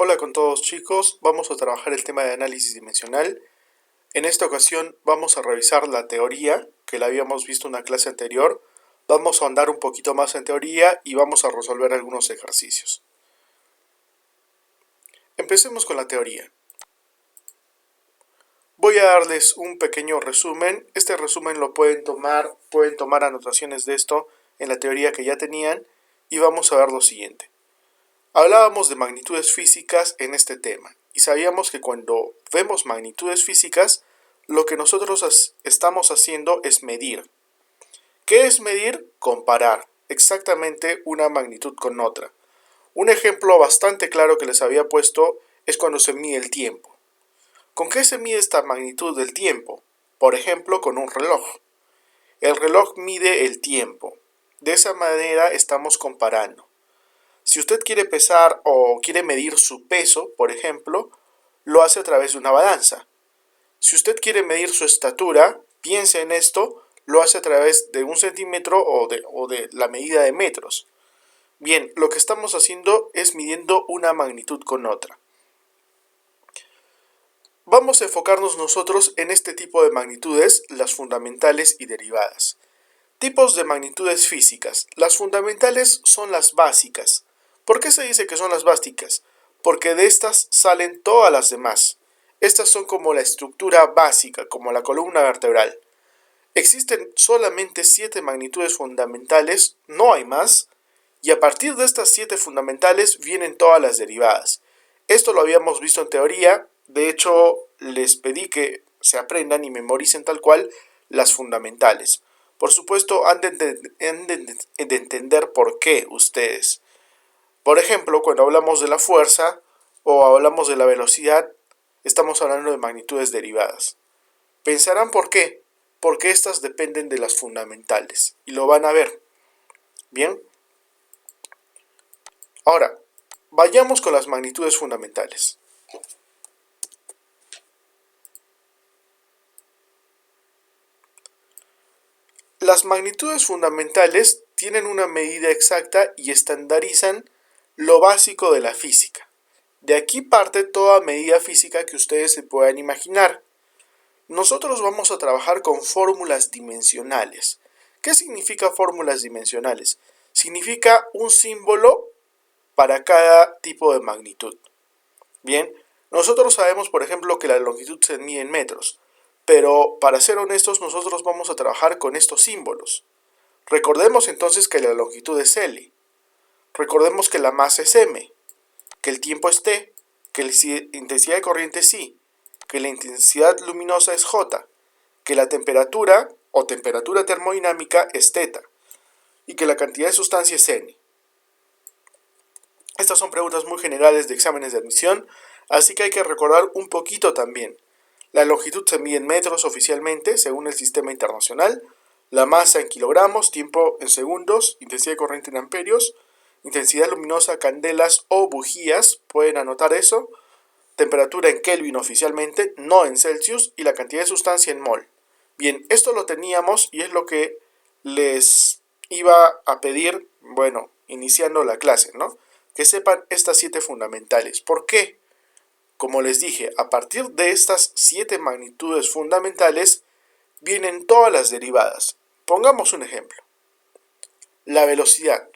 Hola con todos chicos, vamos a trabajar el tema de análisis dimensional. En esta ocasión vamos a revisar la teoría, que la habíamos visto en una clase anterior. Vamos a ahondar un poquito más en teoría y vamos a resolver algunos ejercicios. Empecemos con la teoría. Voy a darles un pequeño resumen. Este resumen lo pueden tomar anotaciones de esto en la teoría que ya tenían y vamos a ver lo siguiente. Hablábamos de magnitudes físicas en este tema y sabíamos que cuando vemos magnitudes físicas, lo que nosotros estamos haciendo es medir. ¿Qué es medir? Comparar exactamente una magnitud con otra. Un ejemplo bastante claro que les había puesto es cuando se mide el tiempo. ¿Con qué se mide esta magnitud del tiempo? Por ejemplo, con un reloj. El reloj mide el tiempo. De esa manera estamos comparando. Si usted quiere pesar o quiere medir su peso, por ejemplo, lo hace a través de una balanza. Si usted quiere medir su estatura, piense en esto, lo hace a través de un centímetro o de la medida de metros. Bien, lo que estamos haciendo es midiendo una magnitud con otra. Vamos a enfocarnos nosotros en este tipo de magnitudes, las fundamentales y derivadas. Tipos de magnitudes físicas. Las fundamentales son las básicas. ¿Por qué se dice que son las básicas? Porque de estas salen todas las demás. Estas son como la estructura básica, como la columna vertebral. Existen solamente 7 magnitudes fundamentales, no hay más, y a partir de estas 7 fundamentales vienen todas las derivadas. Esto lo habíamos visto en teoría, de hecho les pedí que se aprendan y memoricen tal cual las fundamentales. Por supuesto, han de entender por qué ustedes. Por ejemplo, cuando hablamos de la fuerza o hablamos de la velocidad, estamos hablando de magnitudes derivadas. Pensarán por qué. Porque estas dependen de las fundamentales. Y lo van a ver. Bien. Ahora, vayamos con las magnitudes fundamentales. Las magnitudes fundamentales tienen una medida exacta y estandarizan lo básico de la física. De aquí parte toda medida física que ustedes se puedan imaginar. Nosotros vamos a trabajar con fórmulas dimensionales. ¿Qué significa fórmulas dimensionales? Significa un símbolo para cada tipo de magnitud. Bien, nosotros sabemos, por ejemplo, que la longitud se mide en metros, pero para ser honestos, nosotros vamos a trabajar con estos símbolos. Recordemos entonces que la longitud es L, recordemos que la masa es M, que el tiempo es T, que la intensidad de corriente es I, que la intensidad luminosa es J, que la temperatura o temperatura termodinámica es θ y que la cantidad de sustancia es N. Estas son preguntas muy generales de exámenes de admisión, así que hay que recordar un poquito también. La longitud se mide en metros oficialmente, según el sistema internacional, la masa en kilogramos, tiempo en segundos, intensidad de corriente en amperios, intensidad luminosa, candelas o bujías, pueden anotar eso, temperatura en Kelvin oficialmente, no en Celsius, y la cantidad de sustancia en mol. Bien, esto lo teníamos y es lo que les iba a pedir, bueno, iniciando la clase, ¿no? Que sepan estas 7 fundamentales. ¿Por qué? Como les dije, a partir de estas 7 magnitudes fundamentales vienen todas las derivadas. Pongamos un ejemplo. La velocidad.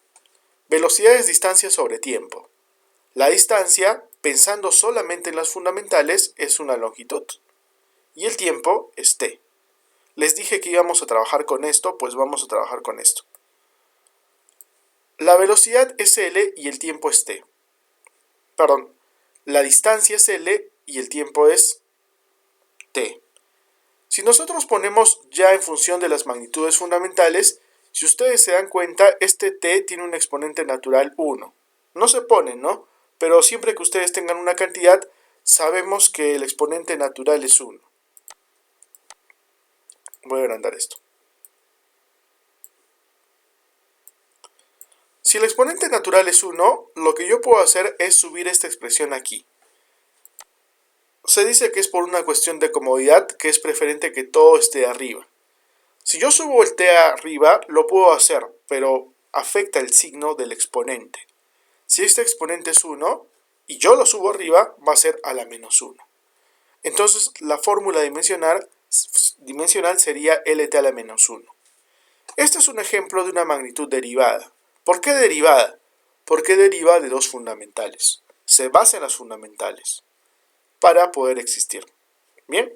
Velocidad es distancia sobre tiempo. La distancia, pensando solamente en las fundamentales, es una longitud. Y el tiempo es t. Les dije que íbamos a trabajar con esto, pues vamos a trabajar con esto. La velocidad es L y el tiempo es t. Perdón, la distancia es L y el tiempo es t. Si nosotros ponemos ya en función de las magnitudes fundamentales, si ustedes se dan cuenta, este t tiene un exponente natural 1. No se pone, ¿no? Pero siempre que ustedes tengan una cantidad, sabemos que el exponente natural es 1. Voy a agrandar esto. Si el exponente natural es 1, lo que yo puedo hacer es subir esta expresión aquí. Se dice que es por una cuestión de comodidad, que es preferente que todo esté arriba. Si yo subo el t arriba, lo puedo hacer, pero afecta el signo del exponente. Si este exponente es 1, y yo lo subo arriba, va a ser a la menos 1. Entonces la fórmula dimensional sería LT a la menos 1. Este es un ejemplo de una magnitud derivada. ¿Por qué derivada? Porque deriva de dos fundamentales. Se basa en las fundamentales para poder existir. ¿Bien?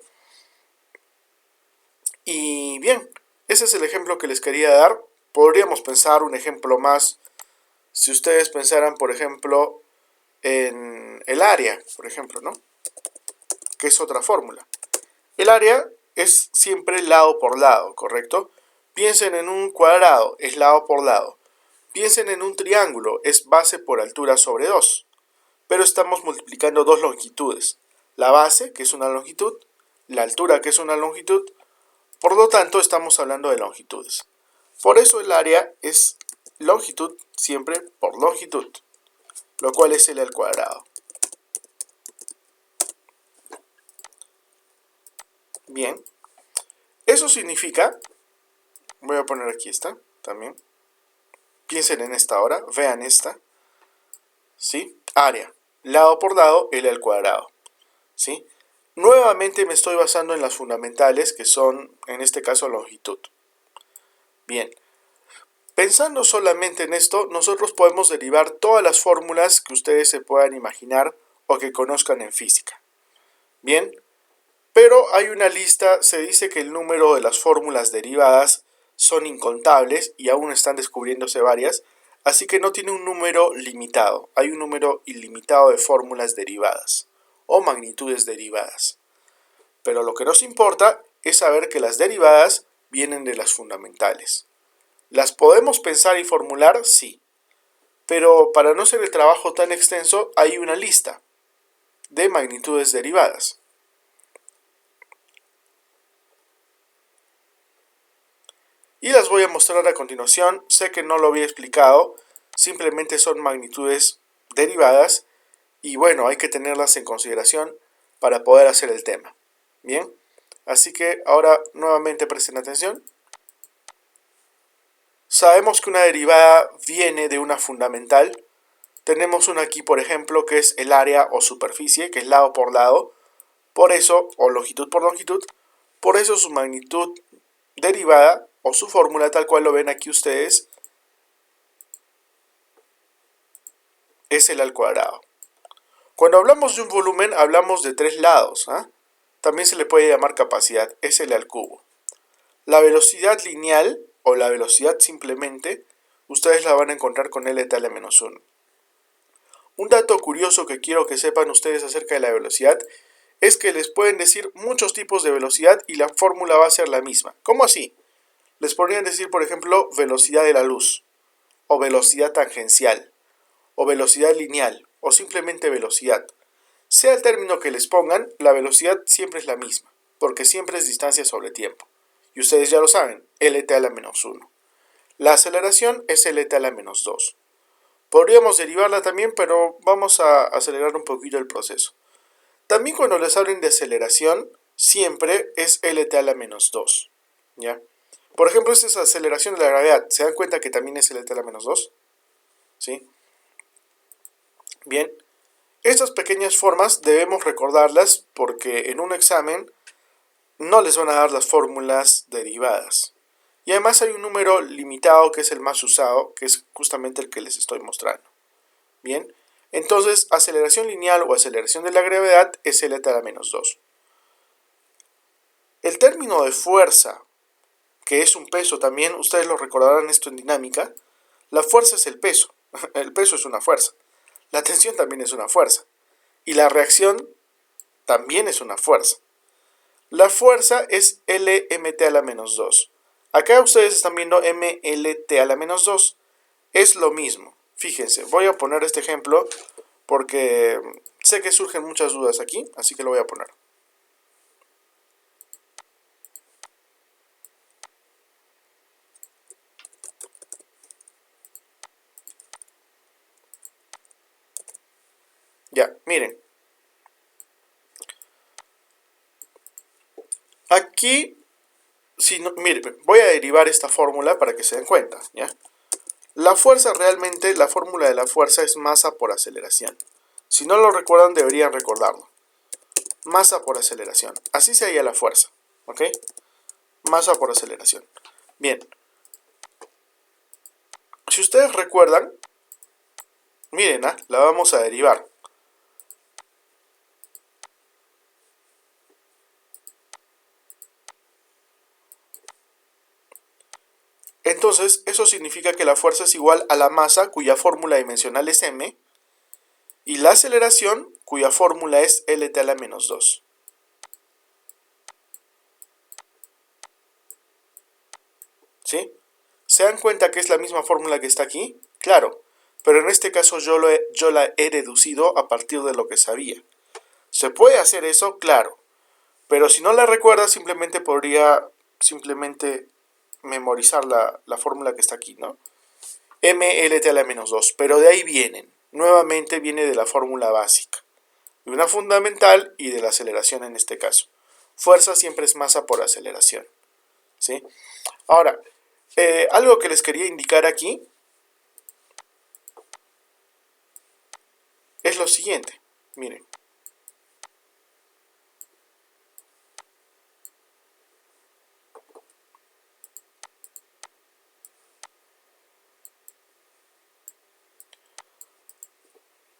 Y bien, ese es el ejemplo que les quería dar. Podríamos pensar un ejemplo más. Si ustedes pensaran, por ejemplo, en el área, por ejemplo, ¿no? Que es otra fórmula. El área es siempre lado por lado, ¿correcto? Piensen en un cuadrado, es lado por lado. Piensen en un triángulo, es base por altura sobre 2. Pero estamos multiplicando dos longitudes. La base, que es una longitud, la altura, que es una longitud. Por lo tanto, estamos hablando de longitudes. Por eso el área es longitud siempre por longitud, lo cual es L al cuadrado. Bien, eso significa, voy a poner aquí esta también, piensen en esta ahora, vean esta, ¿sí? Área, lado por lado, L al cuadrado, ¿sí? Nuevamente me estoy basando en las fundamentales, que son, en este caso, longitud. Bien, pensando solamente en esto, nosotros podemos derivar todas las fórmulas que ustedes se puedan imaginar o que conozcan en física. Bien, pero hay una lista, se dice que el número de las fórmulas derivadas son incontables y aún están descubriéndose varias, así que no tiene un número limitado, hay un número ilimitado de fórmulas derivadas o magnitudes derivadas. Pero lo que nos importa es saber que las derivadas vienen de las fundamentales. ¿Las podemos pensar y formular? Sí, pero para no hacer el trabajo tan extenso hay una lista de magnitudes derivadas. Y las voy a mostrar a continuación. Sé que no lo había explicado, simplemente son magnitudes derivadas y bueno, hay que tenerlas en consideración para poder hacer el tema. Bien, así que ahora nuevamente presten atención. Sabemos que una derivada viene de una fundamental. Tenemos una aquí, por ejemplo, que es el área o superficie, que es lado por lado, por eso, o longitud por longitud, por eso su magnitud derivada o su fórmula tal cual lo ven aquí ustedes es L al cuadrado. Cuando hablamos de un volumen hablamos de tres lados, ¿eh? También se le puede llamar capacidad, es L al cubo. La velocidad lineal o la velocidad simplemente ustedes la van a encontrar con L a la menos 1. Un dato curioso que quiero que sepan ustedes acerca de la velocidad es que les pueden decir muchos tipos de velocidad y la fórmula va a ser la misma. ¿Cómo así? Les podrían decir, por ejemplo, velocidad de la luz, o velocidad tangencial, o velocidad lineal, o simplemente velocidad. Sea el término que les pongan, la velocidad siempre es la misma, porque siempre es distancia sobre tiempo. Y ustedes ya lo saben, Lt a la menos 1. La aceleración es Lt a la menos 2. Podríamos derivarla también, pero vamos a acelerar un poquito el proceso. También cuando les hablen de aceleración, siempre es Lt a la menos 2. ¿Ya? Por ejemplo, esta es aceleración de la gravedad. ¿Se dan cuenta que también es Lt a la menos 2? ¿Sí? Bien. Estas pequeñas formas debemos recordarlas porque en un examen no les van a dar las fórmulas derivadas. Y además hay un número limitado que es el más usado, que es justamente el que les estoy mostrando. Bien. Entonces, aceleración lineal o aceleración de la gravedad es Lt a la menos 2. El término de fuerza, que es un peso también, ustedes lo recordarán esto en dinámica, la fuerza es el peso, el peso es una fuerza, la tensión también es una fuerza, y la reacción también es una fuerza. La fuerza es Lmt a la menos 2. Acá ustedes están viendo Mlt a la menos 2, es lo mismo. Fíjense, voy a poner este ejemplo porque sé que surgen muchas dudas aquí, así que lo voy a poner. Ya, miren. Aquí, miren, voy a derivar esta fórmula para que se den cuenta, ¿ya? La fuerza realmente, la fórmula de la fuerza es masa por aceleración. Si no lo recuerdan, deberían recordarlo. Masa por aceleración. Así se halla la fuerza. ¿Ok? Masa por aceleración. Bien. Si ustedes recuerdan, miren, la vamos a derivar. Entonces, eso significa que la fuerza es igual a la masa, cuya fórmula dimensional es m, y la aceleración, cuya fórmula es Lt a la menos 2. ¿Sí? ¿Se dan cuenta que es la misma fórmula que está aquí? Claro, pero en este caso yo la he deducido a partir de lo que sabía. ¿Se puede hacer eso? Claro. Pero si no la recuerda, simplemente podría memorizar la fórmula que está aquí, ¿no? mLt a la menos 2. Pero de ahí vienen. Nuevamente viene de la fórmula básica. De una fundamental y de la aceleración en este caso. Fuerza siempre es masa por aceleración. ¿Sí? Ahora, algo que les quería indicar aquí es lo siguiente. Miren.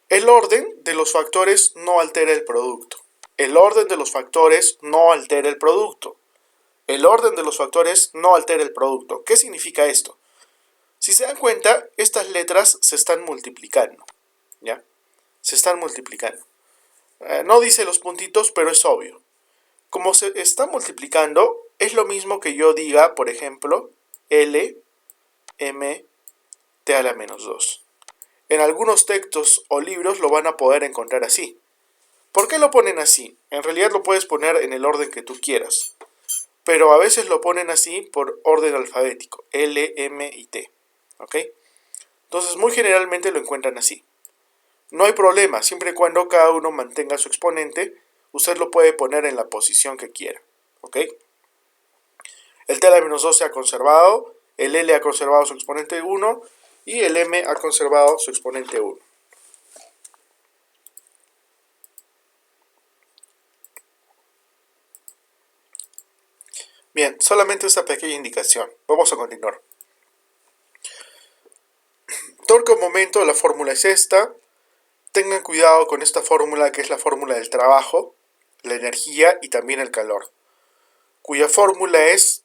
El orden de los factores no altera el producto. El orden de los factores no altera el producto. El orden de los factores no altera el producto. ¿Qué significa esto? Si se dan cuenta, estas letras se están multiplicando. ¿Ya? Se están multiplicando. No dice los puntitos, pero es obvio. Como se está multiplicando, es lo mismo que yo diga, por ejemplo, L, M, T a la menos 2. En algunos textos o libros lo van a poder encontrar así. ¿Por qué lo ponen así? En realidad lo puedes poner en el orden que tú quieras. Pero a veces lo ponen así por orden alfabético. L, M y T. ¿Ok? Entonces muy generalmente lo encuentran así. No hay problema, siempre y cuando cada uno mantenga su exponente, usted lo puede poner en la posición que quiera. ¿Ok? El T a la menos 2 se ha conservado, el L ha conservado su exponente 1 y el M ha conservado su exponente 1. Bien, solamente esta pequeña indicación. Vamos a continuar. Torque o momento, la fórmula es esta. Tengan cuidado con esta fórmula, que es la fórmula del trabajo, la energía y también el calor, cuya fórmula es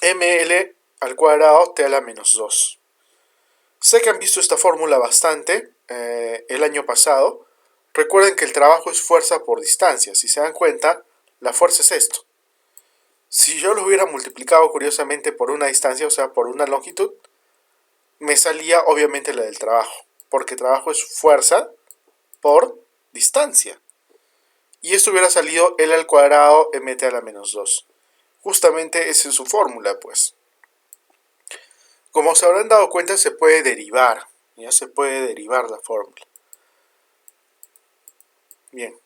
ml al cuadrado t a la menos 2. Sé que han visto esta fórmula bastante el año pasado. Recuerden que el trabajo es fuerza por distancia. Si se dan cuenta, la fuerza es esto. Si yo lo hubiera multiplicado curiosamente por una distancia, o sea, por una longitud, me salía obviamente la del trabajo, porque trabajo es fuerza por distancia. Y esto hubiera salido L al cuadrado mt a la menos 2. Justamente esa es su fórmula, pues. Como se habrán dado cuenta, se puede derivar. Ya se puede derivar la fórmula. Bien.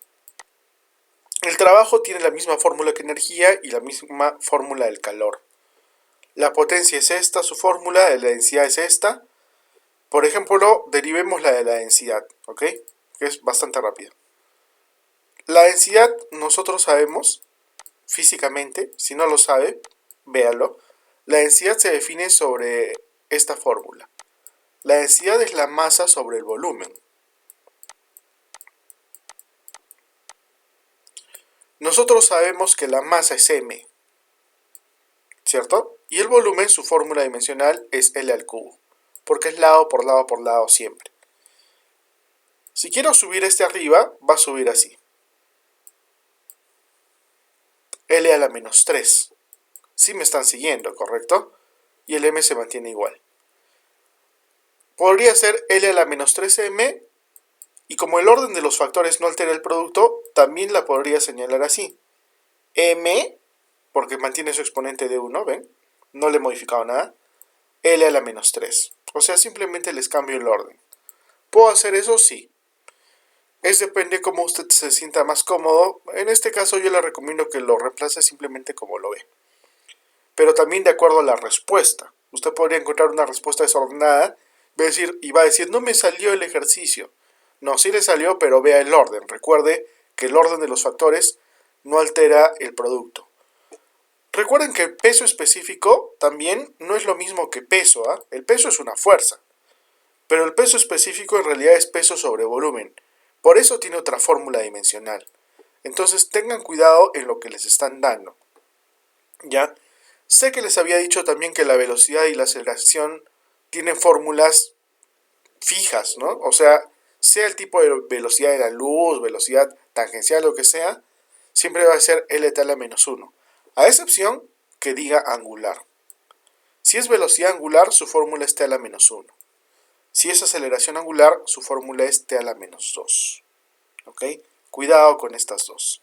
El trabajo tiene la misma fórmula que energía y la misma fórmula del calor. La potencia es esta, su fórmula, la densidad es esta. Por ejemplo, derivemos la de la densidad, ¿ok? Que es bastante rápida. La densidad nosotros sabemos físicamente, si no lo sabe, véalo. La densidad se define sobre esta fórmula. La densidad es la masa sobre el volumen. Nosotros sabemos que la masa es m, ¿cierto? Y el volumen, su fórmula dimensional es L al cubo, porque es lado por lado por lado siempre. Si quiero subir este arriba, va a subir así. L a la menos 3. Sí me están siguiendo, ¿correcto? Y el m se mantiene igual. Podría ser L a la menos 3m, y como el orden de los factores no altera el producto, también la podría señalar así. M, porque mantiene su exponente de 1, ¿ven? No le he modificado nada. L a la menos 3. O sea, simplemente les cambio el orden. ¿Puedo hacer eso? Sí. Es depende cómo usted se sienta más cómodo. En este caso yo le recomiendo que lo reemplace simplemente como lo ve. Pero también de acuerdo a la respuesta. Usted podría encontrar una respuesta desordenada y va a decir, no me salió el ejercicio. No, sí le salió, pero vea el orden. Recuerde que el orden de los factores no altera el producto. Recuerden que el peso específico también no es lo mismo que peso, ¿ah? El peso es una fuerza, pero el peso específico en realidad es peso sobre volumen. Por eso tiene otra fórmula dimensional. Entonces tengan cuidado en lo que les están dando. ¿Ya? Sé que les había dicho también que la velocidad y la aceleración tienen fórmulas fijas, ¿no? O sea el tipo de velocidad de la luz, velocidad tangencial, lo que sea, siempre va a ser L tal a menos 1. A excepción que diga angular. Si es velocidad angular, su fórmula es T a la menos 1. Si es aceleración angular, su fórmula es T a la menos 2. ¿Ok? Cuidado con estas dos.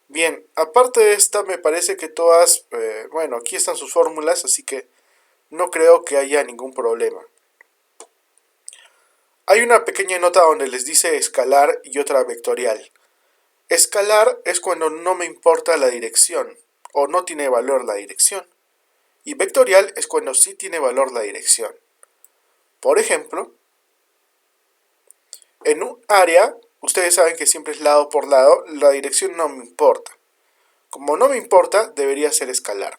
Bien, aparte de esta, me parece que todas, bueno, aquí están sus fórmulas, así que no creo que haya ningún problema. Hay una pequeña nota donde les dice escalar y otra vectorial. Escalar es cuando no me importa la dirección o no tiene valor la dirección. Y vectorial es cuando sí tiene valor la dirección. Por ejemplo, en un área, ustedes saben que siempre es lado por lado, la dirección no me importa. Como no me importa, debería ser escalar.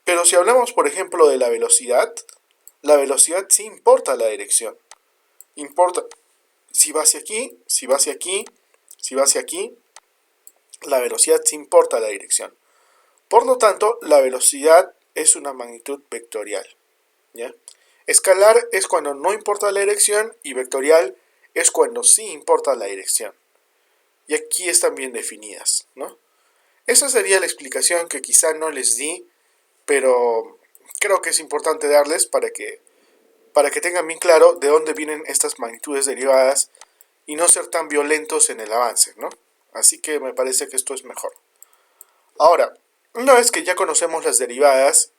Pero si hablamos, por ejemplo, de la velocidad sí importa la dirección. Importa si va hacia aquí, si va hacia aquí, si va hacia aquí, la velocidad sí importa la dirección. Por lo tanto, la velocidad es una magnitud vectorial. ¿Ya? Escalar es cuando no importa la dirección y vectorial es cuando sí importa la dirección. Y aquí están bien definidas, ¿no? Esa sería la explicación que quizá no les di, pero creo que es importante darles para que tengan bien claro de dónde vienen estas magnitudes derivadas y no ser tan violentos en el avance, ¿no? Así que me parece que esto es mejor. Ahora, una vez que ya conocemos las derivadas,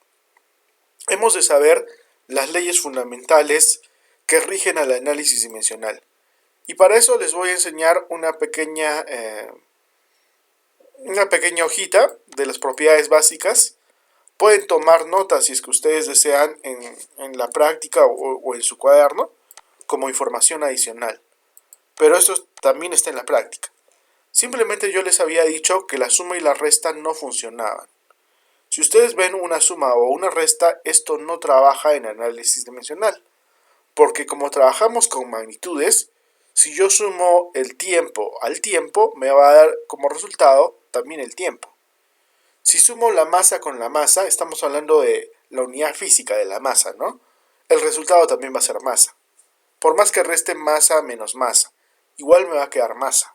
hemos de saber las leyes fundamentales que rigen al análisis dimensional. Y para eso les voy a enseñar una pequeña hojita de las propiedades básicas. Pueden tomar notas si es que ustedes desean en la práctica o en su cuaderno como información adicional. Pero esto también está en la práctica. Simplemente yo les había dicho que la suma y la resta no funcionaban. Si ustedes ven una suma o una resta, esto no trabaja en análisis dimensional. Porque como trabajamos con magnitudes, si yo sumo el tiempo al tiempo, me va a dar como resultado también el tiempo. Si sumo la masa con la masa, estamos hablando de la unidad física de la masa, ¿no? El resultado también va a ser masa. Por más que reste masa menos masa, igual me va a quedar masa.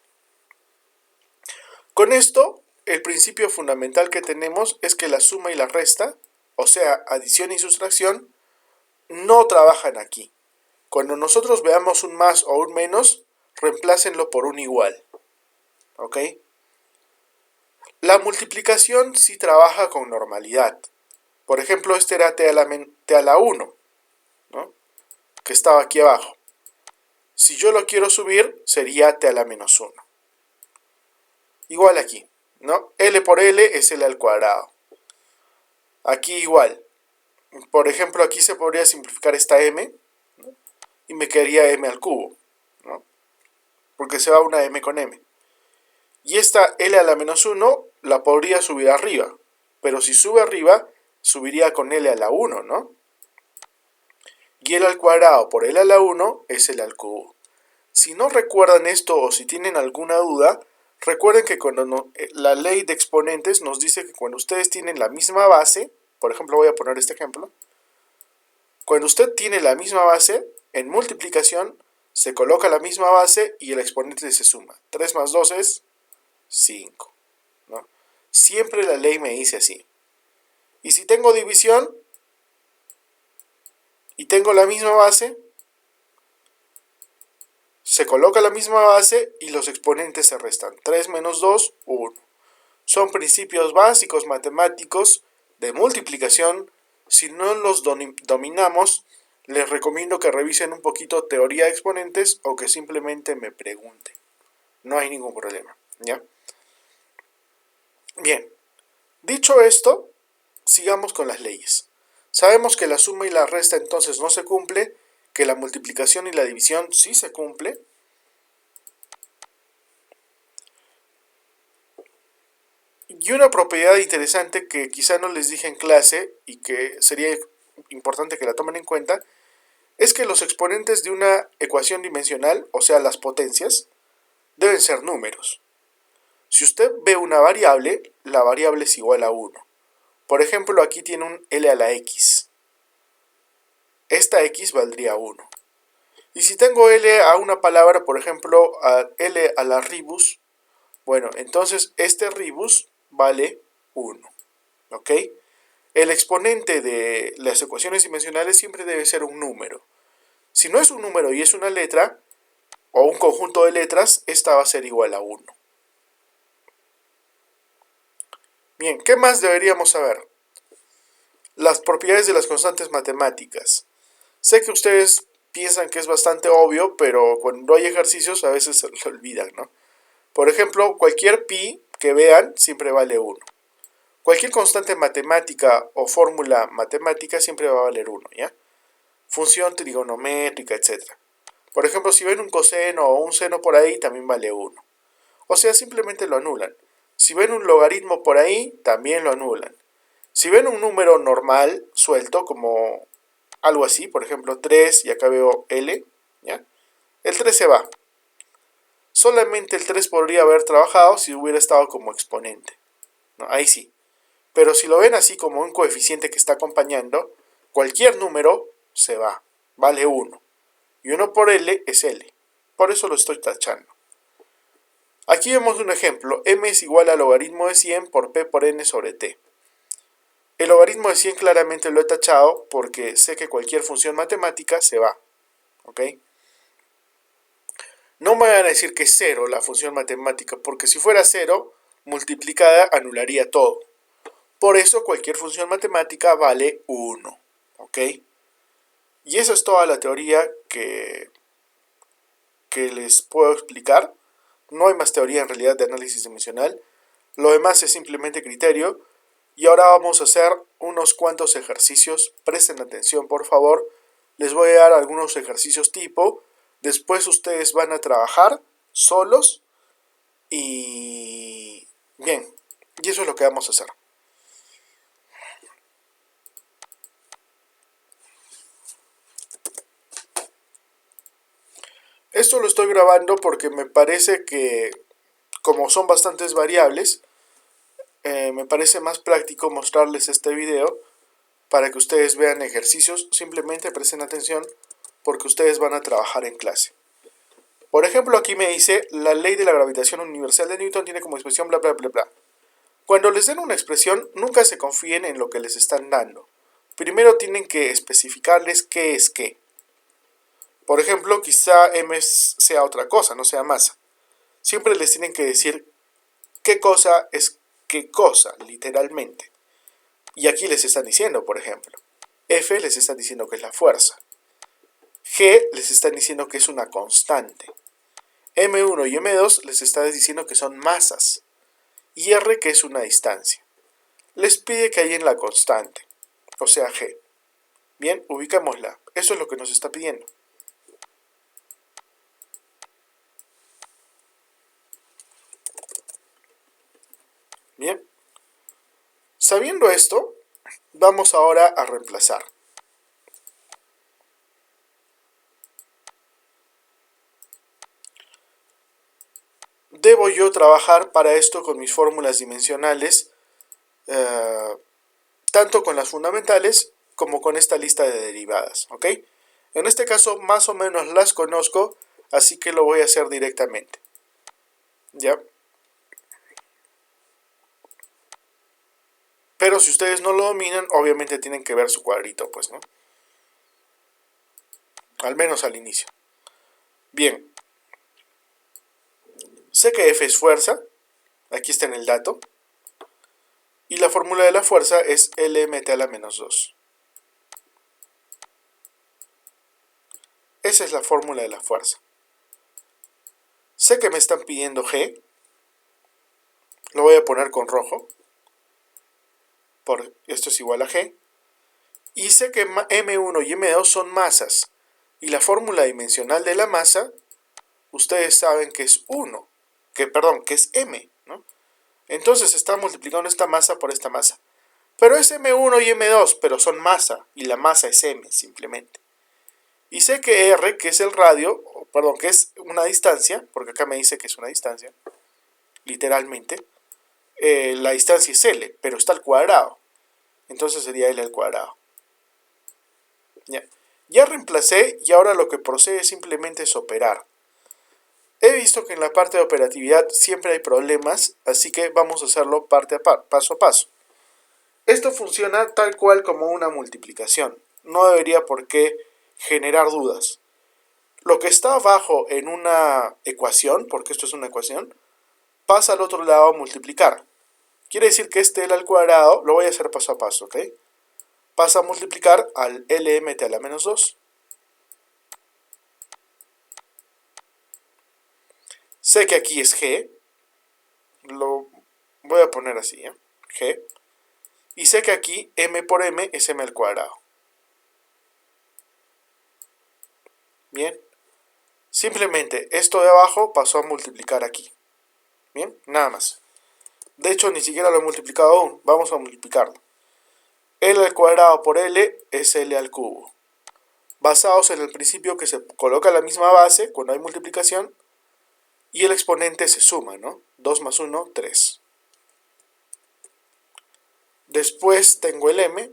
Con esto, el principio fundamental que tenemos es que la suma y la resta, o sea, adición y sustracción, no trabajan aquí. Cuando nosotros veamos un más o un menos, reemplácenlo por un igual. ¿Ok? La multiplicación sí trabaja con normalidad. Por ejemplo, este era t a la 1, ¿no? Que estaba aquí abajo. Si yo lo quiero subir, sería t a la menos 1. Igual aquí, ¿no? L por L es L al cuadrado. Aquí igual. Por ejemplo, aquí se podría simplificar esta m, ¿no? Y me quedaría m al cubo, ¿no? Porque se va una m con m. Y esta L a la menos 1 la podría subir arriba. Pero si sube arriba, subiría con L a la 1, ¿no? Y L al cuadrado por L a la 1 es L al cubo. Si no recuerdan esto o si tienen alguna duda, recuerden que cuando la ley de exponentes nos dice que cuando ustedes tienen la misma base, por ejemplo voy a poner este ejemplo, cuando usted tiene la misma base, en multiplicación se coloca la misma base y el exponente se suma. 3 más 2 es 5, ¿no? Siempre la ley me dice así. Y si tengo división y tengo la misma base, se coloca la misma base y los exponentes se restan. 3 menos 2, 1. Son principios básicos matemáticos de multiplicación. Si no los dominamos, les recomiendo que revisen un poquito teoría de exponentes o que simplemente me pregunten. No hay ningún problema, ¿ya? Bien, dicho esto, sigamos con las leyes. Sabemos que la suma y la resta entonces no se cumple. que la multiplicación y la división sí se cumple. Y una propiedad interesante que quizá no les dije en clase y que sería importante que la tomen en cuenta, es que los exponentes de una ecuación dimensional, o sea las potencias, deben ser números. Si usted ve una variable, la variable es igual a 1. Por ejemplo, aquí tiene un L a la X. Esta X valdría 1. Y si tengo L a una palabra, por ejemplo, a L a la ribus, bueno, entonces este ribus vale 1. ¿Ok? El exponente de las ecuaciones dimensionales siempre debe ser un número. Si no es un número y es una letra, o un conjunto de letras, esta va a ser igual a 1. Bien, ¿qué más deberíamos saber? Las propiedades de las constantes matemáticas. Sé que ustedes piensan que es bastante obvio, pero cuando hay ejercicios a veces se lo olvidan, ¿no? Por ejemplo, cualquier pi que vean siempre vale 1. Cualquier constante matemática o fórmula matemática siempre va a valer 1, ¿ya? Función trigonométrica, etc. Por ejemplo, si ven un coseno o un seno por ahí, también vale 1. O sea, simplemente lo anulan. Si ven un logaritmo por ahí, también lo anulan. Si ven un número normal, suelto, como algo así, por ejemplo 3, y acá veo L, ¿ya? El 3 se va. Solamente el 3 podría haber trabajado si hubiera estado como exponente, ¿no? Ahí sí. Pero si lo ven así como un coeficiente que está acompañando, cualquier número se va, vale 1. Y 1 por L es L. Por eso lo estoy tachando. Aquí vemos un ejemplo. M es igual al logaritmo de 100 por P por N sobre T. El logaritmo de 100 claramente lo he tachado porque sé que cualquier función matemática se va. ¿Ok? No me van a decir que es 0 la función matemática, porque si fuera 0, multiplicada anularía todo. Por eso cualquier función matemática vale 1. ¿Ok? Y esa es toda la teoría que les puedo explicar. No hay más teoría en realidad de análisis dimensional. Lo demás es simplemente criterio. Y ahora vamos a hacer unos cuantos ejercicios. Presten atención, por favor. Les voy a dar algunos ejercicios tipo. Después ustedes van a trabajar solos. Y bien, y eso es lo que vamos a hacer. Esto lo estoy grabando porque me parece que, como son bastantes variables, me parece más práctico mostrarles este video para que ustedes vean ejercicios. Simplemente presten atención porque ustedes van a trabajar en clase. Por ejemplo, aquí me dice, la ley de la gravitación universal de Newton tiene como expresión bla bla bla bla. Cuando les den una expresión, nunca se confíen en lo que les están dando. Primero tienen que especificarles qué es qué. Por ejemplo, quizá m sea otra cosa, no sea masa. Siempre les tienen que decir qué cosa es qué cosa, literalmente. Y aquí les están diciendo, por ejemplo, F les están diciendo que es la fuerza. G les están diciendo que es una constante. M1 y M2 les está diciendo que son masas. Y R que es una distancia. Les pide que hallen la constante, o sea G. Bien, ubicámosla. Eso es lo que nos está pidiendo. Bien. Sabiendo esto, vamos ahora a reemplazar. Debo yo trabajar para esto con mis fórmulas dimensionales, tanto con las fundamentales como con esta lista de derivadas, ¿ok? En este caso más o menos las conozco, así que lo voy a hacer directamente. ¿Ya? Pero si ustedes no lo dominan, obviamente tienen que ver su cuadrito, pues, ¿no? Al menos al inicio. Bien. Sé que F es fuerza, aquí está en el dato. Y la fórmula de la fuerza es Lmt a la menos 2. Esa es la fórmula de la fuerza. Sé que me están pidiendo G. Lo voy a poner con rojo. Esto es igual a G. Y sé que M1 y M2 son masas. Y la fórmula dimensional de la masa, ustedes saben que es 1, que es m, ¿no? Entonces está multiplicando esta masa por esta masa. Pero es m1 y m2, pero son masa, y la masa es m simplemente. Y sé que r, que es el radio, perdón, que es una distancia, porque acá me dice que es una distancia, literalmente, la distancia es L, pero está al cuadrado. Entonces sería L al cuadrado. Ya reemplacé y ahora lo que procede simplemente es operar. He visto que en la parte de operatividad siempre hay problemas, así que vamos a hacerlo paso a paso. Esto funciona tal cual como una multiplicación. No debería por qué generar dudas. Lo que está abajo en una ecuación, porque esto es una ecuación, pasa al otro lado a multiplicar. Quiere decir que este L al cuadrado, lo voy a hacer paso a paso, ¿ok? Pasa a multiplicar al LMT a la menos 2. Sé que aquí es G, lo voy a poner así, ¿eh? G. Y sé que aquí M por M es M al cuadrado. Bien. Simplemente esto de abajo pasó a multiplicar aquí. Bien, nada más. De hecho, ni siquiera lo he multiplicado aún. Vamos a multiplicarlo. L al cuadrado por L es L al cubo. Basados en el principio que se coloca la misma base cuando hay multiplicación y el exponente se suma, ¿no? 2 más 1, 3. Después tengo el M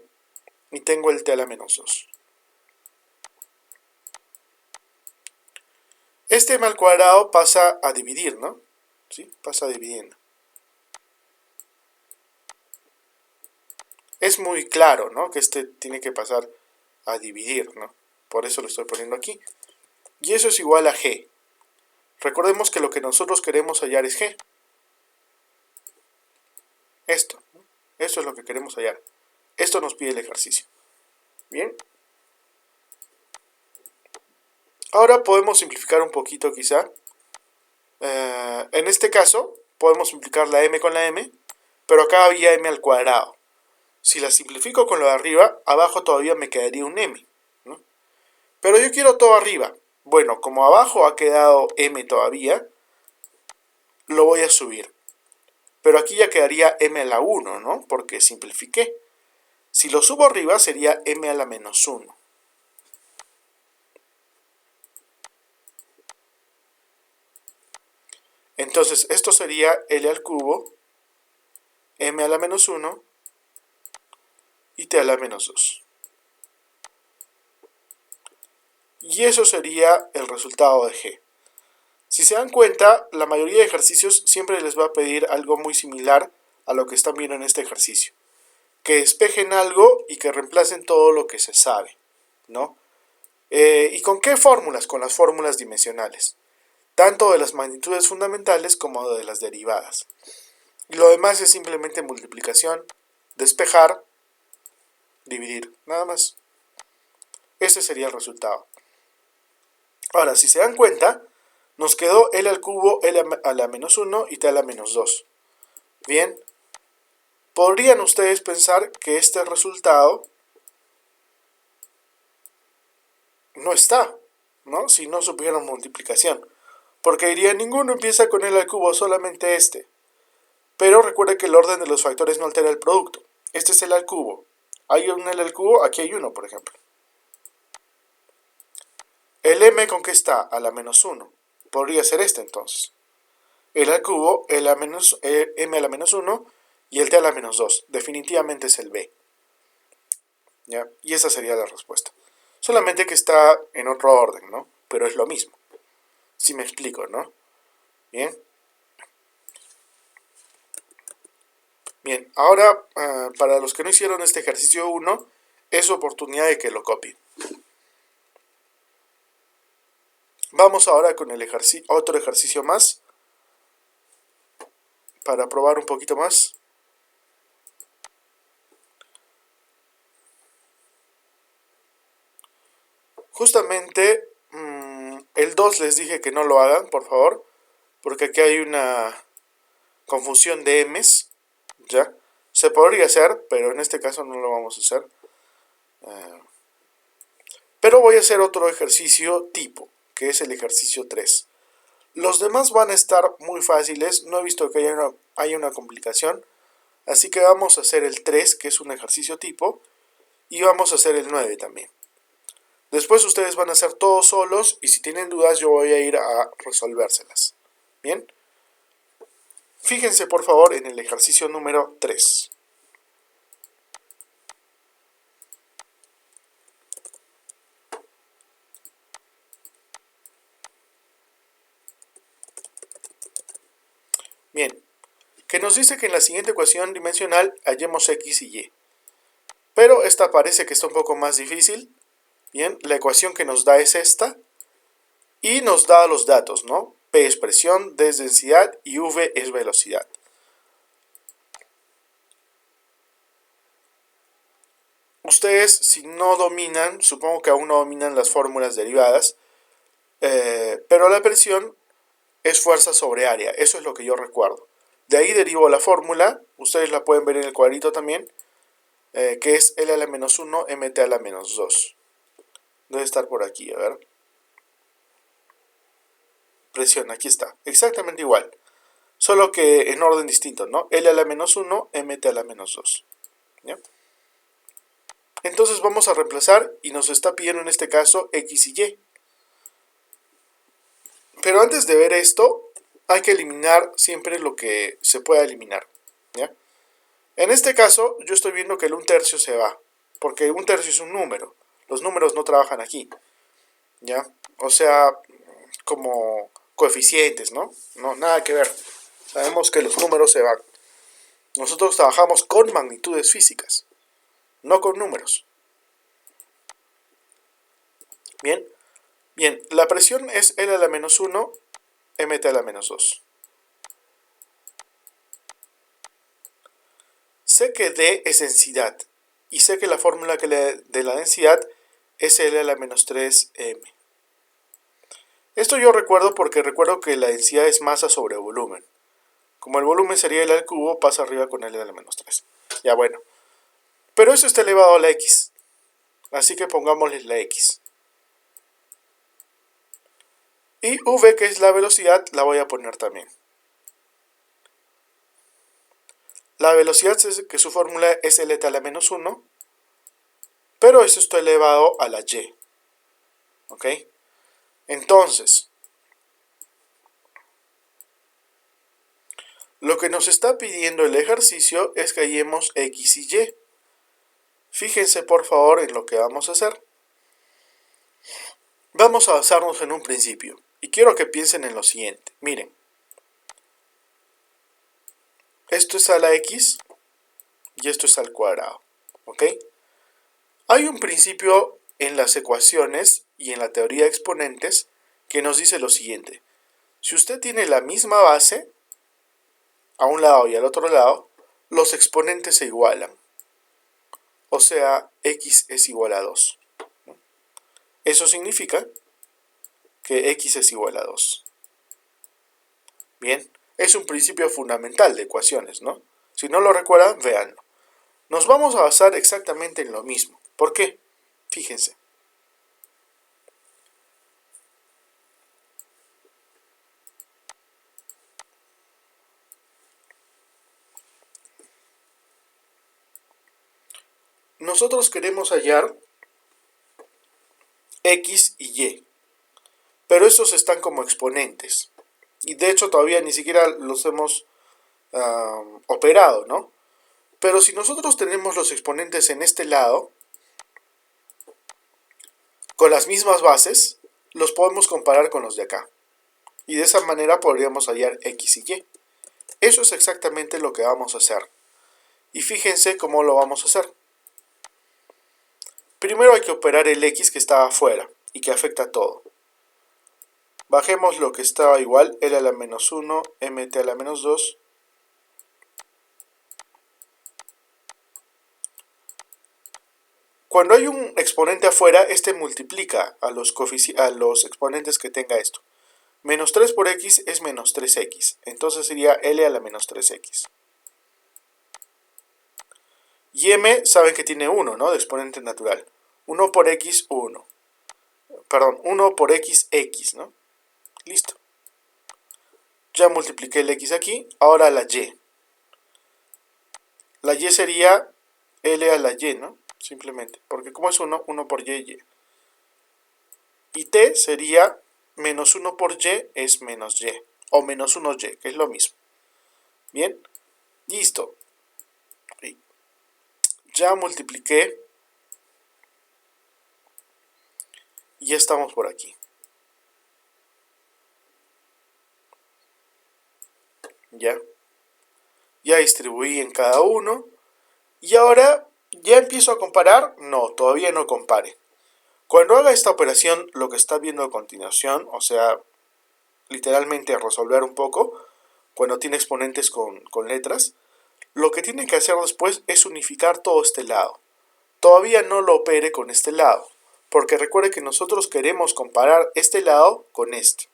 y tengo el T a la menos 2. Este M al cuadrado pasa a dividir, ¿no? ¿Sí? Pasa dividiendo. Es muy claro, ¿no? Que este tiene que pasar a dividir, ¿no? Por eso lo estoy poniendo aquí. Y eso es igual a G. Recordemos que lo que nosotros queremos hallar es G. Esto, ¿no? Esto es lo que queremos hallar. Esto nos pide el ejercicio. Bien. Ahora podemos simplificar un poquito quizá. En este caso, podemos simplificar la m con la m, pero acá había m al cuadrado. Si la simplifico con lo de arriba, abajo todavía me quedaría un m, ¿no? Pero yo quiero todo arriba. Bueno, como abajo ha quedado m todavía, lo voy a subir. Pero aquí ya quedaría m a la 1, ¿no? Porque simplifiqué. Si lo subo arriba sería m a la menos 1. Entonces esto sería L al cubo, m a la menos 1 y t a la menos 2. Y eso sería el resultado de G. Si se dan cuenta, la mayoría de ejercicios siempre les va a pedir algo muy similar a lo que están viendo en este ejercicio. Que despejen algo y que reemplacen todo lo que se sabe, ¿no? ¿Y con qué fórmulas? Con las fórmulas dimensionales. Tanto de las magnitudes fundamentales como de las derivadas. Y lo demás es simplemente multiplicación, despejar, dividir, nada más. Ese sería el resultado. Ahora, si se dan cuenta, nos quedó L al cubo, L a la menos 1 y T a la menos 2. Bien, podrían ustedes pensar que este resultado no está, ¿no? Si no supieran multiplicación. Porque dirían, ninguno empieza con L al cubo, solamente este. Pero recuerde que el orden de los factores no altera el producto. Este es L al cubo. Hay un L al cubo, aquí hay uno, por ejemplo. El m con qué está, a la menos 1. Podría ser este entonces. L al cubo, m a la menos 1 y el t a la menos 2. Definitivamente es el b. ¿Ya? Y esa sería la respuesta. Solamente que está en otro orden, ¿no? Pero es lo mismo. Si me explico, ¿no? Bien. Bien, ahora para los que no hicieron este ejercicio 1, es oportunidad de que lo copien. Vamos ahora con el otro ejercicio más, para probar un poquito más. Justamente el 2 les dije que no lo hagan, por favor, porque aquí hay una confusión de m's, ¿ya? Se podría hacer, pero en este caso no lo vamos a hacer. Pero voy a hacer otro ejercicio tipo, que es el ejercicio 3. Los demás van a estar muy fáciles, no he visto que haya una complicación, así que vamos a hacer el 3, que es un ejercicio tipo, y vamos a hacer el 9 también. Después ustedes van a hacer todos solos y si tienen dudas yo voy a ir a resolvérselas. Bien, fíjense por favor en el ejercicio número 3. Bien, que nos dice que en la siguiente ecuación dimensional hallemos x y y. Pero esta parece que está un poco más difícil. Bien, la ecuación que nos da es esta. Y nos da los datos, ¿no? P es presión, D es densidad y V es velocidad. Ustedes, si no dominan, supongo que aún no dominan las fórmulas derivadas, pero la presión es fuerza sobre área, eso es lo que yo recuerdo. De ahí derivo la fórmula, ustedes la pueden ver en el cuadrito también, que es L a la menos 1, MT a la menos 2. Debe estar por aquí, a ver. Presión, aquí está, exactamente igual. Solo que en orden distinto, ¿no? L a la menos 1, MT a la menos 2. ¿Ya? Entonces vamos a reemplazar y nos está pidiendo en este caso X y Y. Pero antes de ver esto, hay que eliminar siempre lo que se pueda eliminar. ¿Ya? En este caso, yo estoy viendo que el 1/3 se va, porque 1/3 es un número. Los números no trabajan aquí. ¿Ya? O sea, como coeficientes, ¿no? No, nada que ver. Sabemos que los números se van. Nosotros trabajamos con magnitudes físicas, no con números. Bien, bien, la presión es L a la menos 1, MT a la menos 2. Sé que D es densidad, y sé que la fórmula de la densidad es L a la menos 3M. Esto yo recuerdo porque recuerdo que la densidad es masa sobre volumen. Como el volumen sería L al cubo, pasa arriba con L a la menos 3. Ya bueno. Pero eso está elevado a la X. Así que pongámosle la X. Y V, que es la velocidad, la voy a poner también. La velocidad, que su fórmula es L a la menos 1, pero eso está elevado a la Y. ¿Ok? Entonces, lo que nos está pidiendo el ejercicio es que hallemos X y Y. Fíjense por favor en lo que vamos a hacer. Vamos a basarnos en un principio. Y quiero que piensen en lo siguiente. Miren. Esto es a la X y esto es al cuadrado. ¿Ok? Hay un principio en las ecuaciones y en la teoría de exponentes que nos dice lo siguiente. Si usted tiene la misma base, a un lado y al otro lado, los exponentes se igualan. O sea, X es igual a 2. Eso significa que X es igual a 2. Bien, es un principio fundamental de ecuaciones, ¿no? Si no lo recuerdan, véanlo. Nos vamos a basar exactamente en lo mismo. ¿Por qué? Fíjense. Nosotros queremos hallar X y Y, pero estos están como exponentes. Y de hecho todavía ni siquiera los hemos operado, ¿no? Pero si nosotros tenemos los exponentes en este lado, con las mismas bases, los podemos comparar con los de acá. Y de esa manera podríamos hallar X y Y. Eso es exactamente lo que vamos a hacer. Y fíjense cómo lo vamos a hacer. Primero hay que operar el X que estaba afuera y que afecta a todo. Bajemos lo que estaba igual, L a la menos 1, MT a la menos 2. Cuando hay un exponente afuera, este multiplica a los exponentes que tenga esto. Menos 3 por X es menos 3X. Entonces sería L a la menos 3X. Y M saben que tiene 1, ¿no? De exponente natural. 1 por X, 1. perdón, 1 por x, ¿no? Listo. Ya multipliqué el x aquí, ahora la y. La y sería L a la y, ¿no? Simplemente, porque como es 1, 1 por y. Y t sería menos 1 por y es menos y, o menos 1y, que es lo mismo. Bien, listo. Ya multipliqué y ya estamos por aquí. Ya distribuí en cada uno. Y ahora, ¿ya empiezo a comparar? No, todavía no compare. Cuando haga esta operación, lo que está viendo a continuación, o sea, literalmente resolver un poco, cuando tiene exponentes con letras, lo que tiene que hacer después es unificar todo este lado. Todavía no lo opere con este lado, porque recuerde que nosotros queremos comparar este lado con este.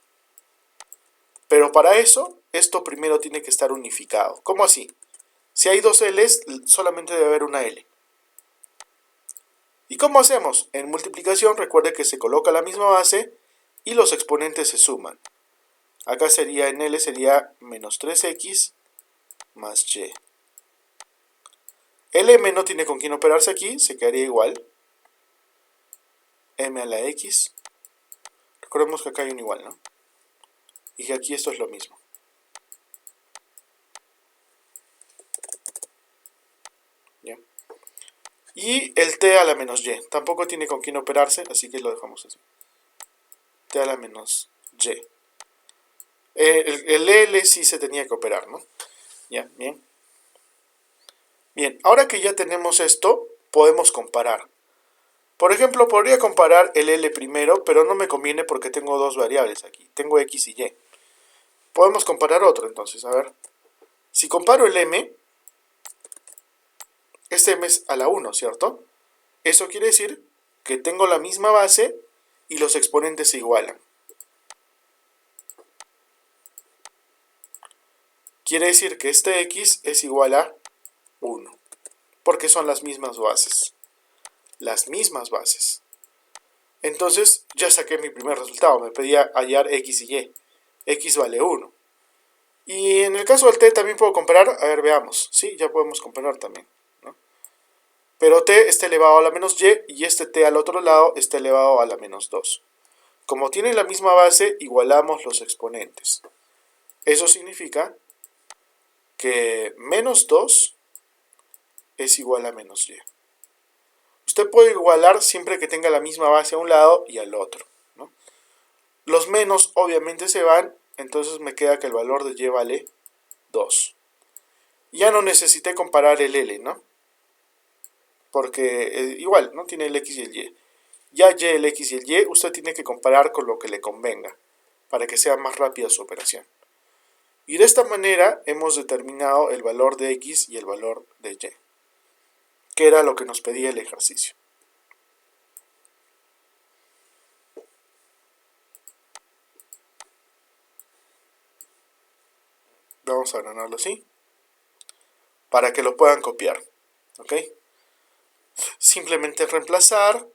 Pero para eso, esto primero tiene que estar unificado. ¿Cómo así? Si hay dos L's, solamente debe haber una L. ¿Y cómo hacemos? En multiplicación, recuerde que se coloca la misma base y los exponentes se suman. Acá sería, en L sería menos 3x más y. El m no tiene con quién operarse aquí, se quedaría igual. M a la x. Recordemos que acá hay un igual, ¿no? Y que aquí esto es lo mismo. ¿Ya? Y el t a la menos y. Tampoco tiene con quién operarse, así que lo dejamos así. T a la menos y. El L sí se tenía que operar, ¿no? Ya, bien. Bien, ahora que ya tenemos esto, podemos comparar. Por ejemplo, podría comparar el L primero, pero no me conviene porque tengo dos variables aquí. Tengo X y Y. Podemos comparar otro, entonces, a ver. Si comparo el M, este M es a la 1, ¿cierto? Eso quiere decir que tengo la misma base y los exponentes se igualan. Quiere decir que este X es igual a 1, porque son las mismas bases. Las mismas bases. Entonces ya saqué mi primer resultado, me pedía hallar X y Y. X vale 1. Y en el caso del t también puedo comparar, a ver, veamos. Sí, ya podemos comparar también, ¿no? Pero t está elevado a la menos y y este t al otro lado está elevado a la menos 2. Como tienen la misma base, igualamos los exponentes. Eso significa que menos 2 es igual a menos y. Usted puede igualar siempre que tenga la misma base a un lado y al otro, ¿no? Los menos obviamente se van, entonces me queda que el valor de y vale 2. Ya no necesité comparar el L, ¿no? Porque igual, ¿no? Tiene el X y el Y. Ya Y, el X y el Y, usted tiene que comparar con lo que le convenga, para que sea más rápida su operación. Y de esta manera hemos determinado el valor de X y el valor de Y, que era lo que nos pedía el ejercicio. Vamos a agrandarlo así, para que lo puedan copiar, ¿ok? Simplemente reemplazar,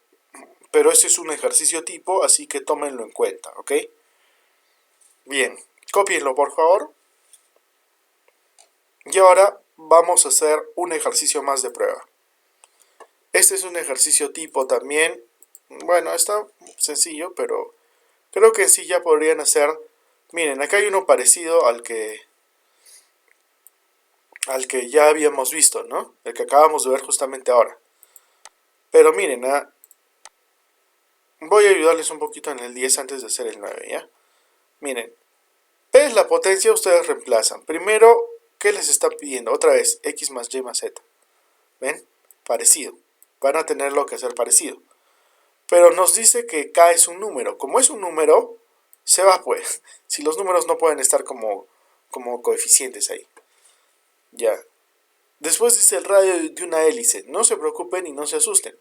pero este es un ejercicio tipo, así que tómenlo en cuenta, ¿ok? Bien, cópienlo por favor. Y ahora vamos a hacer un ejercicio más de prueba. Este es un ejercicio tipo también. Bueno, está sencillo, pero creo que en sí ya podrían hacer. Miren, acá hay uno parecido al que ya habíamos visto, ¿no? El que acabamos de ver justamente ahora. Pero miren, voy a ayudarles un poquito en el 10 antes de hacer el 9, ¿ya? Miren, P es la potencia, ustedes reemplazan. Primero, ¿qué les está pidiendo? Otra vez, X más Y más Z. ¿Ven? Parecido. Van a tenerlo que hacer parecido. Pero nos dice que K es un número. Como es un número, se va pues. Si los números no pueden estar como coeficientes ahí. Ya. Después dice el radio de una hélice. No se preocupen y no se asusten.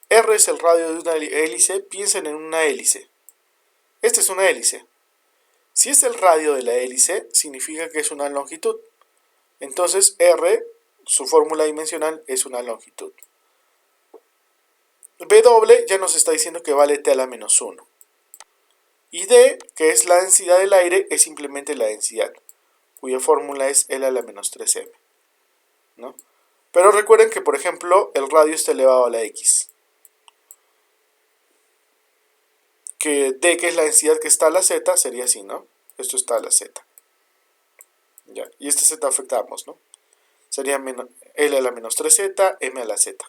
R es el radio de una hélice. Piensen en una hélice. Esta es una hélice. Si es el radio de la hélice, significa que es una longitud. Entonces R, su fórmula dimensional, es una longitud. W ya nos está diciendo que vale T a la menos 1. Y D, que es la densidad del aire, es simplemente la densidad, cuya fórmula es L a la menos 3m, ¿no? Pero recuerden que, por ejemplo, el radio está elevado a la X. Que D, que es la densidad que está a la Z, sería así, ¿no? Esto está a la Z. ¿Ya? Y este Z afecta a ambos, ¿no? Sería L a la menos 3Z, M a la Z.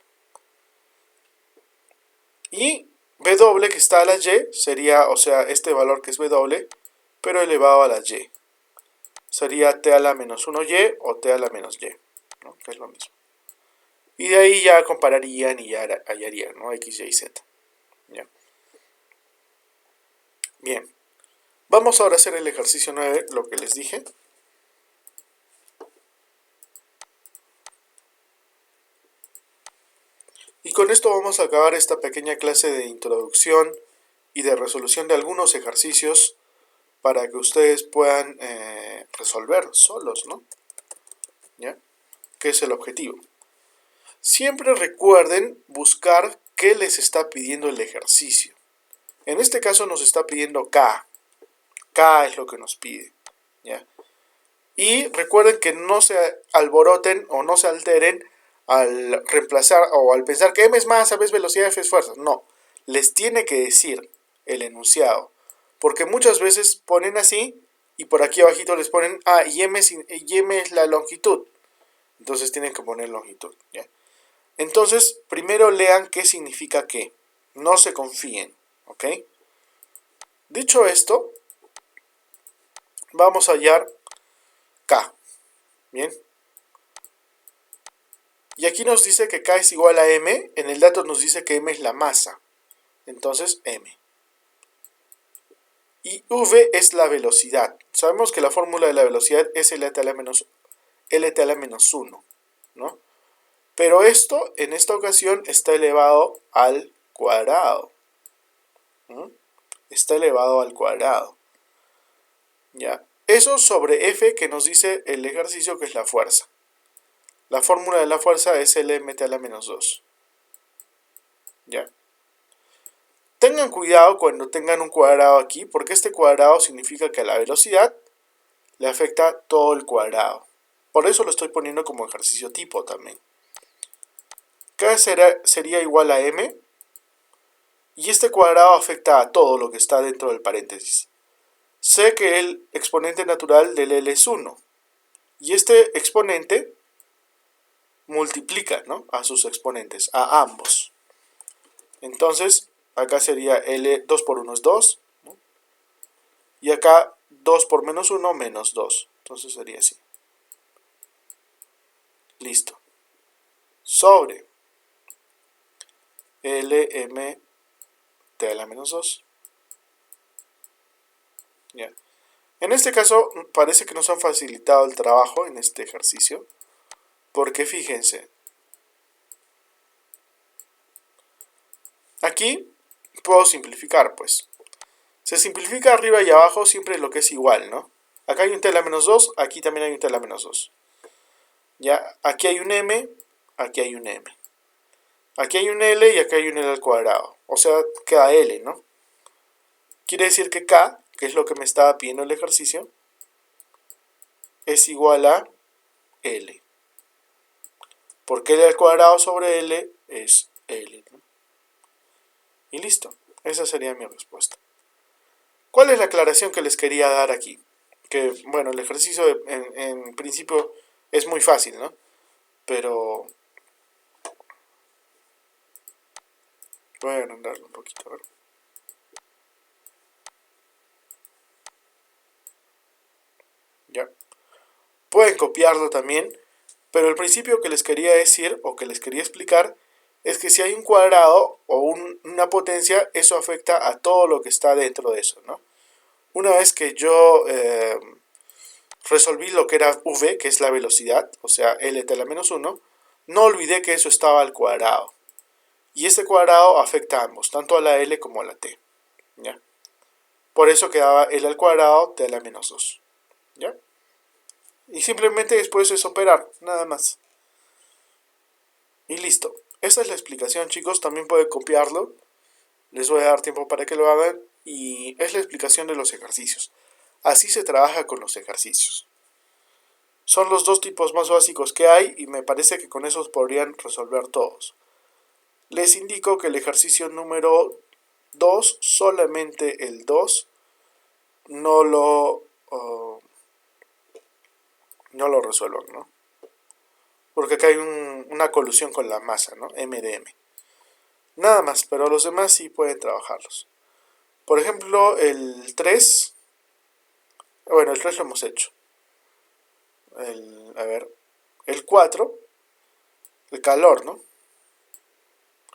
Y W, que está a la Y, sería, o sea, este valor que es W, pero elevado a la Y. Sería T a la menos 1Y o T a la menos Y, ¿no? Que es lo mismo. Y de ahí ya compararían y ya hallarían, ¿no? X, Y, Z. ¿Ya? Bien. Vamos ahora a hacer el ejercicio 9, lo que les dije. Y con esto vamos a acabar esta pequeña clase de introducción y de resolución de algunos ejercicios para que ustedes puedan resolver solos, ¿no? ¿Ya? Que es el objetivo. Siempre recuerden buscar qué les está pidiendo el ejercicio. En este caso nos está pidiendo K. K es lo que nos pide, ¿ya? Y recuerden que no se alboroten o no se alteren al reemplazar o al pensar que m es masa, v es velocidad, f es fuerza. No, les tiene que decir el enunciado, porque muchas veces ponen así y por aquí abajito les ponen y m es la longitud, entonces tienen que poner longitud, ¿ya? Entonces primero lean qué significa qué, no se confíen, ¿ok? Dicho esto, vamos a hallar K, ¿bien? Y aquí nos dice que K es igual a M, en el dato nos dice que M es la masa, entonces M. Y V es la velocidad. Sabemos que la fórmula de la velocidad es LT a la menos 1, ¿no? Pero esto, en esta ocasión, está elevado al cuadrado. ¿Mm? Está elevado al cuadrado. ¿Ya? Eso sobre F que nos dice el ejercicio que es la fuerza. La fórmula de la fuerza es LMT a la menos 2. ¿Ya? Tengan cuidado cuando tengan un cuadrado aquí, porque este cuadrado significa que a la velocidad le afecta todo el cuadrado. Por eso lo estoy poniendo como ejercicio tipo también. K sería igual a M, y este cuadrado afecta a todo lo que está dentro del paréntesis. Sé que el exponente natural del L es 1, y este exponente multiplica, ¿no?, a sus exponentes, a ambos. Entonces, acá sería L, 2 por 1 es 2, ¿no? Y acá 2 por menos 1, menos 2. Entonces sería así. Listo. Sobre LM T a la menos 2. Ya. En este caso, parece que nos han facilitado el trabajo en este ejercicio. Porque fíjense. Aquí puedo simplificar, pues. Se simplifica arriba y abajo siempre lo que es igual, ¿no? Acá hay un T a la menos 2, aquí también hay un T a la menos 2. Ya, aquí hay un M, aquí hay un M. Aquí hay un L y aquí hay un L al cuadrado. O sea, queda L, ¿no? Quiere decir que K, que es lo que me estaba pidiendo el ejercicio, es igual a L. Porque L al cuadrado sobre L es L, ¿no? Y listo. Esa sería mi respuesta. ¿Cuál es la aclaración que les quería dar aquí? Que, bueno, el ejercicio en principio es muy fácil, ¿no? Pero voy a agrandarlo un poquito, a ver. Ya. Pueden copiarlo también, pero el principio que les quería decir o que les quería explicar es que si hay un cuadrado o una potencia, eso afecta a todo lo que está dentro de eso, ¿no? Una vez que yo resolví lo que era v, que es la velocidad, o sea, lt a la menos 1, no olvidé que eso estaba al cuadrado. Y este cuadrado afecta a ambos, tanto a la L como a la T, ¿ya? Por eso quedaba L al cuadrado, T a la menos 2, ¿ya? Y simplemente después es operar, nada más. Y listo. Esta es la explicación, chicos, también pueden copiarlo. Les voy a dar tiempo para que lo hagan y es la explicación de los ejercicios. Así se trabaja con los ejercicios. Son los dos tipos más básicos que hay y me parece que con esos podrían resolver todos. Les indico que el ejercicio número 2, solamente el 2, no lo, no lo resuelvan, ¿no? Porque acá hay una colusión con la masa, ¿no? M de M. Nada más, pero los demás sí pueden trabajarlos. Por ejemplo, el 3, bueno, el 3 lo hemos hecho. El 4, el calor, ¿no?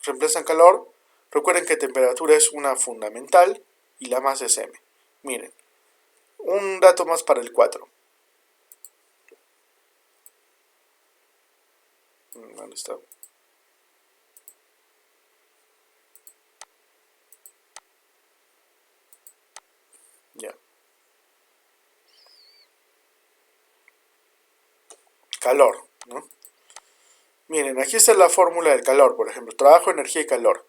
Reemplazan calor. Recuerden que temperatura es una fundamental y la masa es M. Miren, un dato más para el 4. ¿Dónde está? Ya. Calor, ¿no? Miren, aquí está la fórmula del calor, por ejemplo. Trabajo, energía y calor.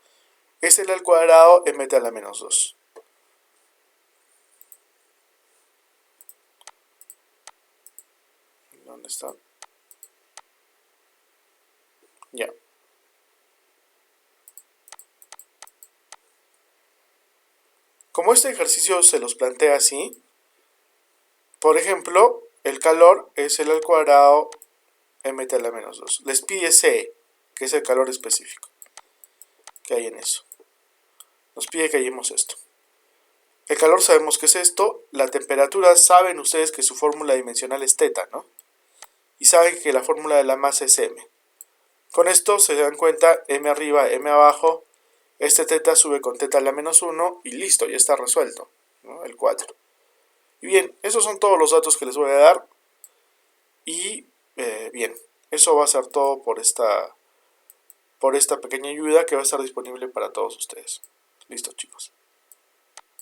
Es L al cuadrado mt a la menos 2. ¿Dónde está? Ya. Como este ejercicio se los plantea así, por ejemplo, el calor es L al cuadrado mt a la menos 2. Les pide C, que es el calor específico que hay en eso. Nos pide que hallemos esto. El calor sabemos que es esto. La temperatura, saben ustedes que su fórmula dimensional es teta, ¿no? Y saben que la fórmula de la masa es m. Con esto se dan cuenta, m arriba, m abajo. Este teta sube con teta a la menos 1 y listo, ya está resuelto, ¿no? El 4. Y bien, esos son todos los datos que les voy a dar. Y bien, eso va a ser todo por esta pequeña ayuda que va a estar disponible para todos ustedes. Listo, chicos.